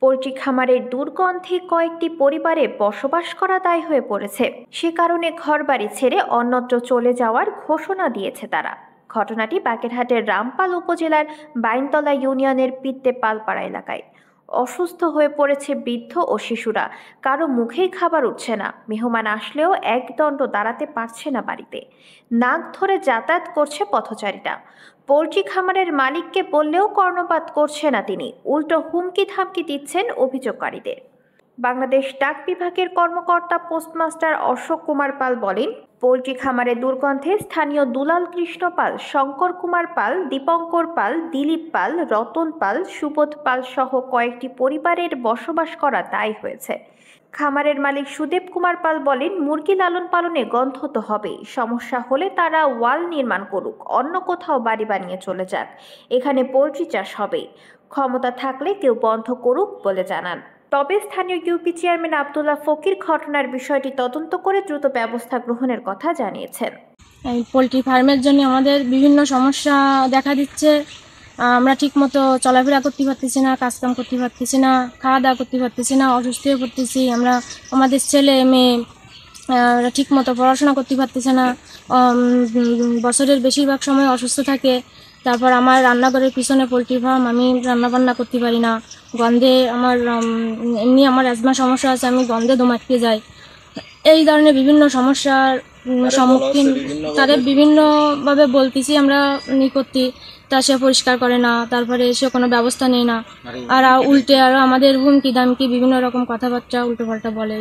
Poultry খামারের দুর্গন্ধে কয়েকটি পরিবারে বসবাস করা দায় হয়ে পড়েছে। সে কারণে ঘরবাড়ি ছেড়ে অন্যত্র চলে যাওয়ার ঘোষণা দিয়েছে তারা। ঘটনাটি বাগেরহাটের রামপাল উপজেলার বাইনতলা ইউনিয়নের পিত্তে পালপাড়া এলাকায়। অসুস্থ হয়ে পড়েছে বৃদ্ধ ও শিশুরা, কারো মুখেই খাবার উঠছে না। মেহমান আসলেও একদণ্ড দাঁড়াতে পারছে না বাড়িতে, নাক ধরে যাতায়াত করছে পথচারীরা। পোল্ট্রি খামারের মালিককে বললেও কর্ণপাত করছে না তিনি, উল্টো হুমকি ধামকি দিচ্ছেন অভিযোগকারীদের। বাংলাদেশ ডাক বিভাগের কর্মকর্তা পোস্টমাস্টার অশোক কুমার পাল বলেন, পোল্ট্রি খামারের দুর্গন্ধে স্থানীয় দুলাল কৃষ্ণ পাল, শঙ্কর কুমার পাল, দীপঙ্কর পাল, দিলীপ পাল, রতন পাল, সুবোধ পাল সহ কয়েকটি পরিবারের বসবাস করা দায় হয়েছে। খামারের মালিক সুদেব কুমার পাল বলেন, মুরগি লালন পালনে গন্ধ তো হবেই, সমস্যা হলে তারা ওয়াল নির্মাণ করুক, অন্য কোথাও বাড়ি বানিয়ে চলে যাক, এখানে পোল্ট্রি চাষ হবে, ক্ষমতা থাকলে কেউ বন্ধ করুক বলে জানান। তবে স্থানীয় ইউপি চেয়ারম্যান আব্দুল্লাহ ফকির ঘটনার বিষয়টি তদন্ত করে দ্রুত ব্যবস্থা গ্রহণের কথা জানিয়েছেন। এই পোলট্রি ফার্মের জন্য আমাদের বিভিন্ন সমস্যা দেখা দিচ্ছে। আমরা ঠিকমতো চলাফেরা করতে পারতেছি না, কাজকাম করতে পারতেছি না, খাওয়া দাওয়া করতে পারতেছি না, অসুস্থ হয়ে পড়তেছি। আমাদের ছেলে মেয়ে ঠিকমতো পড়াশোনা করতে পারতেছে না, বছরের বেশিরভাগ সময় অসুস্থ থাকে। তারপর আমার রান্নাঘরের পিছনে পোলট্রি ফার্ম, আমি রান্নাবান্না করতে পারি না, গন্ধে আমার অ্যাজমা সমস্যা আছে, আমি গন্ধে দম আটকে যাই। এই ধরনের বিভিন্ন সমস্যার সম্মুখীন তাদের বিভিন্নভাবে বলতেছি আমরা করতে, তা সে পরিষ্কার করে না, তারপরে সে কোনো ব্যবস্থা নেয় না, আর উল্টে আরও আমাদের হুমকি দামকি বিভিন্ন রকম কথাবার্তা উল্টোপাল্টা বলে।